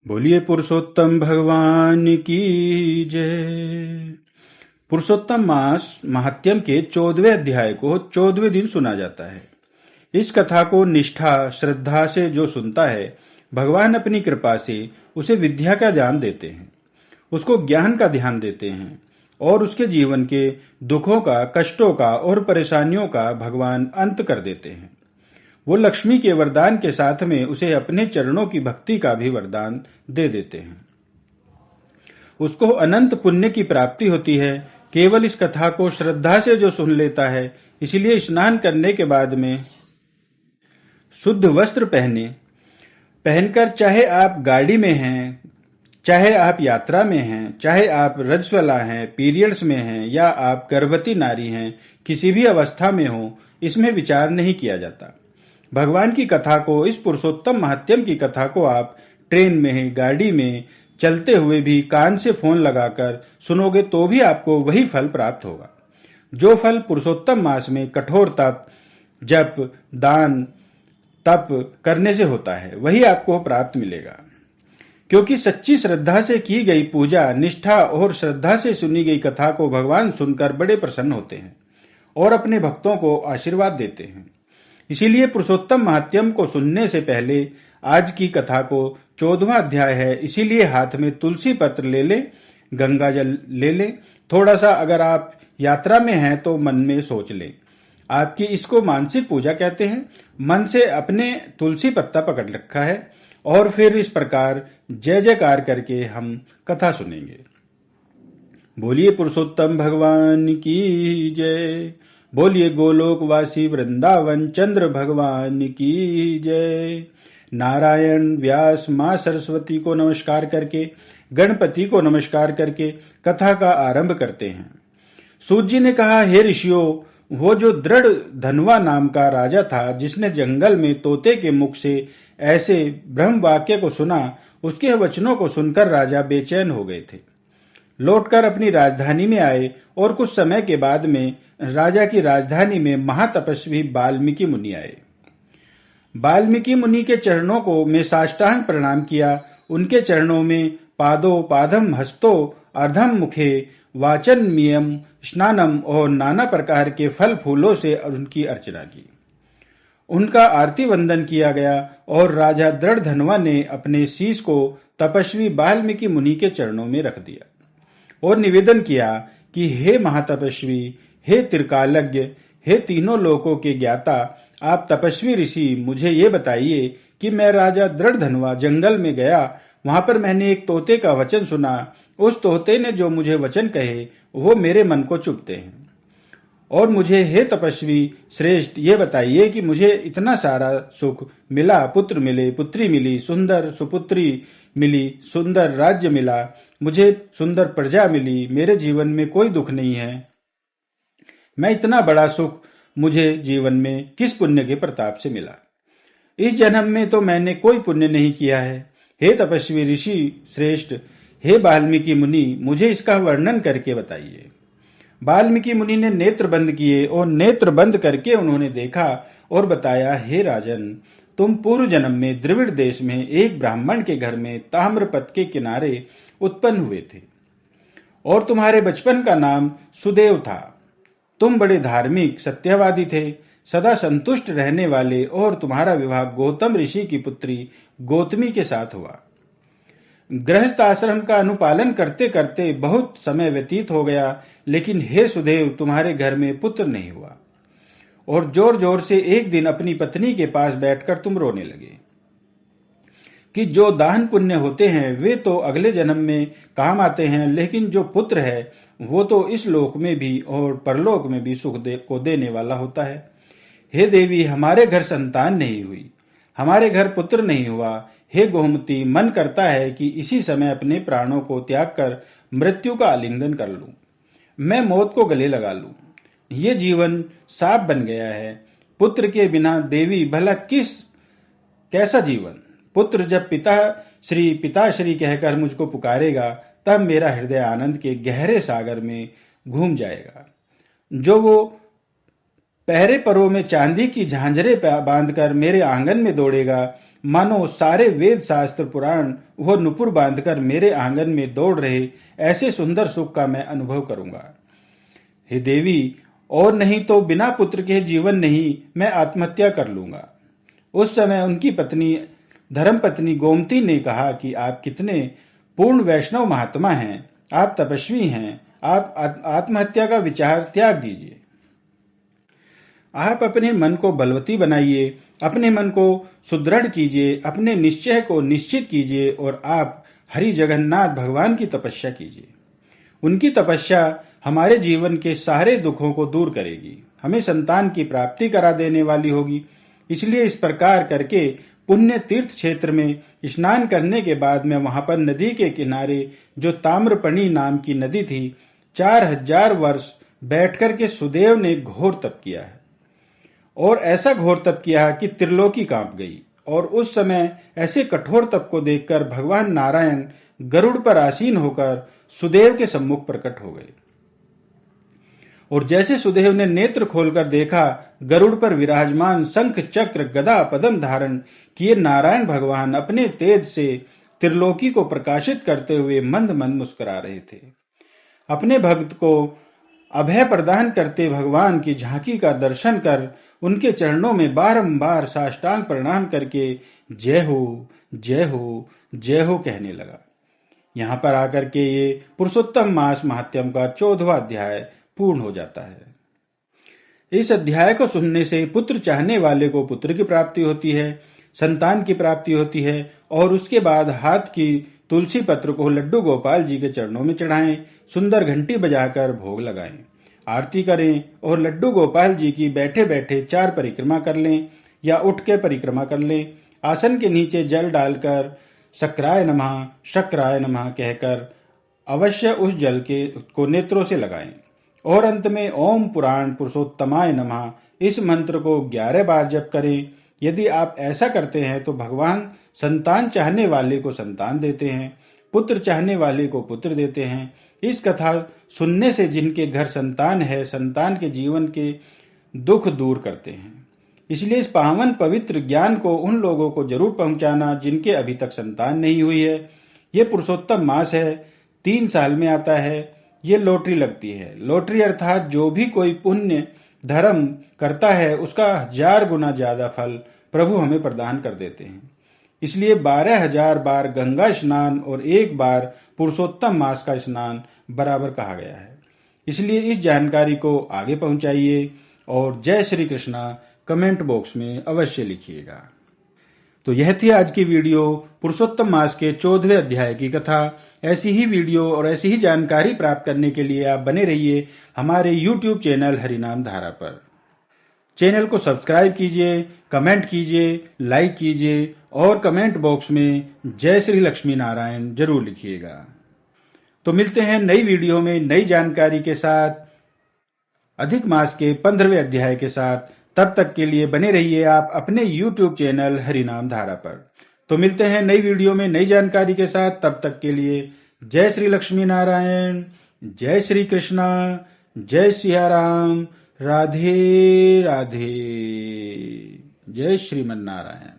बोलिए पुरुषोत्तम भगवान की जय। पुरुषोत्तम मास महात्म्य के 14वें अध्याय को 14वें दिन सुना जाता है। इस कथा को निष्ठा श्रद्धा से जो सुनता है, भगवान अपनी कृपा से उसे विद्या का ध्यान देते हैं, उसको ज्ञान का ध्यान देते हैं और उसके जीवन के दुखों का, कष्टों का और परेशानियों का भगवान अंत कर देते हैं। वो लक्ष्मी के वरदान के साथ में उसे अपने चरणों की भक्ति का भी वरदान दे देते हैं। उसको अनंत पुण्य की प्राप्ति होती है केवल इस कथा को श्रद्धा से जो सुन लेता है। इसलिए स्नान करने के बाद में शुद्ध वस्त्र पहनकर, चाहे आप गाड़ी में हैं, चाहे आप यात्रा में हैं, चाहे आप रजस्वला हैं, पीरियड्स में हैं या आप गर्भवती नारी हैं, किसी भी अवस्था में हो, इसमें विचार नहीं किया जाता। भगवान की कथा को, इस पुरुषोत्तम महात्म्य की कथा को आप ट्रेन में, गाड़ी में चलते हुए भी कान से फोन लगाकर सुनोगे तो भी आपको वही फल प्राप्त होगा। जो फल पुरुषोत्तम मास में कठोर तप, जप, दान, तप करने से होता है, वही आपको प्राप्त मिलेगा। क्योंकि सच्ची श्रद्धा से की गई पूजा, निष्ठा और श्रद्धा से सुनी गई कथा को भगवान सुनकर बड़े प्रसन्न होते हैं और अपने भक्तों को आशीर्वाद देते हैं। इसीलिए पुरुषोत्तम महात्म्य को सुनने से पहले आज की कथा को 14वां अध्याय है, इसीलिए हाथ में तुलसी पत्र ले लें, गंगा जल ले लें। थोड़ा सा अगर आप यात्रा में हैं तो मन में सोच लें। आपकी इसको मानसिक पूजा कहते हैं। मन से अपने तुलसी पत्ता पकड़ रखा है और फिर इस प्रकार जय जयकार करके हम कथा सुनेंगे। बोलिए पुरुषोत्तम भगवान की जय। बोलिए गोलोकवासी वृंदावन चंद्र भगवान की जय। नारायण, व्यास, माँ सरस्वती को नमस्कार करके, गणपति को नमस्कार करके कथा का आरंभ करते हैं। सूत जी ने कहा, हे ऋषियों, वो जो दृढ़ धनवा नाम का राजा था, जिसने जंगल में तोते के मुख से ऐसे ब्रह्म वाक्य को सुना, उसके वचनों को सुनकर राजा बेचैन हो गए थे। लौटकर अपनी राजधानी में आए और कुछ समय के बाद में राजा की राजधानी में महातपस्वी वाल्मीकि मुनि आए। वाल्मीकि मुनि के चरणों को में साष्टांग प्रणाम किया। उनके चरणों में पादो पादम हस्तो अर्धम मुखे वाचनमियम स्नानम और नाना प्रकार के फल फूलों से उनकी अर्चना की। उनका आरती वंदन किया गया और राजा दृढ़ धनवा ने अपने शीश को तपस्वी वाल्मीकि मुनि के चरणों में रख दिया और निवेदन किया कि हे महातपस्वी, हे त्रिकालज्ञ, हे तीनों लोकों के ज्ञाता, आप तपस्वी ऋषि, मुझे ये बताइए कि मैं राजा दृढ़ धनवा जंगल में गया, वहां पर मैंने एक तोते का वचन सुना। उस तोते ने जो मुझे वचन कहे वो मेरे मन को चुभते हैं। और मुझे हे तपस्वी श्रेष्ठ, ये बताइए कि मुझे इतना सारा सुख मिला, पुत्र मिले, पुत्री मिली, सुंदर सुपुत्री मिली, सुंदर राज्य मिला, मुझे सुंदर प्रजा मिली, मेरे जीवन में कोई दुख नहीं है। मैं इतना बड़ा सुख मुझे जीवन में किस पुण्य के प्रताप से मिला? इस जन्म में तो मैंने कोई पुण्य नहीं किया है। हे तपस्वी ऋषि श्रेष्ठ, हे वाल्मीकि मुनि, मुझे इसका वर्णन करके बताइए। वाल्मीकि मुनि ने नेत्र बंद किए और नेत्र बंद करके उन्होंने देखा और बताया, हे राजन, तुम पूर्व जन्म में द्रविड़ देश में एक ब्राह्मण के घर में ताम्रपथ के किनारे उत्पन्न हुए थे और तुम्हारे बचपन का नाम सुदेव था। तुम बड़े धार्मिक, सत्यवादी थे, सदा संतुष्ट रहने वाले, और तुम्हारा विवाह गौतम ऋषि की पुत्री गौतमी के साथ हुआ। गृहस्थ आश्रम का अनुपालन करते करते बहुत समय व्यतीत हो गया, लेकिन हे सुदेव, तुम्हारे घर में पुत्र नहीं हुआ और जोर जोर से एक दिन अपनी पत्नी के पास बैठकर तुम रोने लगे कि जो दान पुण्य होते हैं वे तो अगले जन्म में काम आते हैं, लेकिन जो पुत्र है वो तो इस लोक में भी और परलोक में भी सुख को देने वाला होता है। हे देवी, हमारे घर संतान नहीं हुई, हमारे घर पुत्र नहीं हुआ। हे गोमती, मन करता है कि इसी समय अपने प्राणों को त्याग कर मृत्यु का आलिंगन कर लूं, मैं मौत को गले लगा लूं। ये जीवन साफ बन गया है। पुत्र के बिना देवी भला कैसा जीवन? पुत्र जब पिताश्री कहकर मुझको पुकारेगा, तब मेरा हृदय आनंद के गहरे सागर में घूम जाएगा। जो वो पहरे परों में चांदी की झांझरें बांधकर मेरे आंगन में दौड़ेगा, मानो सारे वेद शास्त्र पुराण वो नुपुर बांधकर मेरे आंगन में दौड़ रहे ऐसे सुंदर सुख का मैं अनुभव करूंगा। हे देवी, और नहीं तो बिना पुत्र के जीवन नहीं, मैं आत्महत्या कर लूंगा। उस समय उनकी पत्नी धर्मपत्नी गोमती ने कहा कि आप कितने पूर्ण वैष्णव महात्मा हैं, आप तपस्वी हैं, आप आत्महत्या का विचार त्याग दीजिए। आप अपने मन को बलवती बनाइए, अपने मन को सुदृढ़ कीजिए, अपने निश्चय को निश्चित कीजिए और आप हरि जगन्नाथ भगवान की तपस्या कीजिए। उनकी तपस्या हमारे जीवन के सारे दुखों को दूर करेगी, हमें संतान की प्राप्ति करा देने वाली होगी। इसलिए इस प्रकार करके पुण्य तीर्थ क्षेत्र में स्नान करने के बाद मैं वहां पर नदी के किनारे जो ताम्रपणी नाम की नदी थी 4000 वर्ष बैठकर के सुदेव ने घोर तप किया है। और ऐसा घोर तप किया कि त्रिलोकी कांप गई। और उस समय ऐसे कठोर तप को देखकर भगवान नारायण गरुड़ पर आसीन होकर सुदेव के सम्मुख प्रकट हो गए। और जैसे सुदेव ने नेत्र खोलकर देखा, गरुड़ पर विराजमान शंख चक्र गदा पद्म धारण किए नारायण भगवान अपने तेज से त्रिलोकी को प्रकाशित करते हुए मंद मंद मुस्कुरा रहे थे। अपने भक्त को अभय प्रदान करते भगवान की झांकी का दर्शन कर उनके चरणों में बारंबार साष्टांग प्रणाम करके जय हो जय हो जय हो कहने लगा। यहाँ पर आकर के ये पुरुषोत्तम मास महात्म्य का 14वां अध्याय पूर्ण हो जाता है। इस अध्याय को सुनने से पुत्र चाहने वाले को पुत्र की प्राप्ति होती है, संतान की प्राप्ति होती है और उसके बाद हाथ की तुलसी पत्र को लड्डू गोपाल जी के चरणों में चढ़ाएं, सुंदर घंटी बजाकर भोग लगाएं, आरती करें और लड्डू गोपाल जी की बैठे बैठे 4 परिक्रमा कर लें या उठ के परिक्रमा कर लें। आसन के नीचे जल डालकर शक्राय नमः कहकर अवश्य उस जल के को नेत्रों से लगाएं और अंत में ओम पुराण पुरुषोत्तमाय नमः इस मंत्र को 11 बार जप करें। यदि आप ऐसा करते हैं तो भगवान संतान चाहने वाले को संतान देते हैं, पुत्र चाहने वाले को पुत्र देते हैं। इस कथा सुनने से जिनके घर संतान है, संतान के जीवन के दुख दूर करते हैं। इसलिए इस पावन पवित्र ज्ञान को उन लोगों को जरूर पहुंचाना जिनके अभी तक संतान नहीं हुई है। ये पुरुषोत्तम मास है, 3 साल में आता है। ये लॉटरी लगती है। लॉटरी अर्थात जो भी कोई पुण्य धर्म करता है उसका 1000 गुना ज्यादा फल प्रभु हमें प्रदान कर देते हैं। इसलिए 12,000 बार गंगा स्नान और 1 बार पुरुषोत्तम मास का स्नान बराबर कहा गया है। इसलिए इस जानकारी को आगे पहुंचाइए और जय श्री कृष्णा कमेंट बॉक्स में अवश्य लिखिएगा। तो यह थी आज की वीडियो पुरुषोत्तम मास के 14वें अध्याय की कथा। ऐसी ही वीडियो और ऐसी ही जानकारी प्राप्त करने के लिए आप बने रहिए हमारे YouTube चैनल हरिनाम धारा पर। चैनल को सब्सक्राइब कीजिए, कमेंट कीजिए, लाइक कीजिए और कमेंट बॉक्स में जय श्री लक्ष्मी नारायण जरूर लिखिएगा। तो मिलते हैं नई वीडियो में नई जानकारी के साथ, अधिक मास के 15वें अध्याय के साथ। तब तक के लिए बने रहिए आप अपने YouTube चैनल हरिनाम धारा पर। तो मिलते हैं नई वीडियो में नई जानकारी के साथ। तब तक के लिए जय श्री लक्ष्मी नारायण, जय श्री कृष्णा, जय सिया राम, राधे राधे, जय श्रीमन नारायण।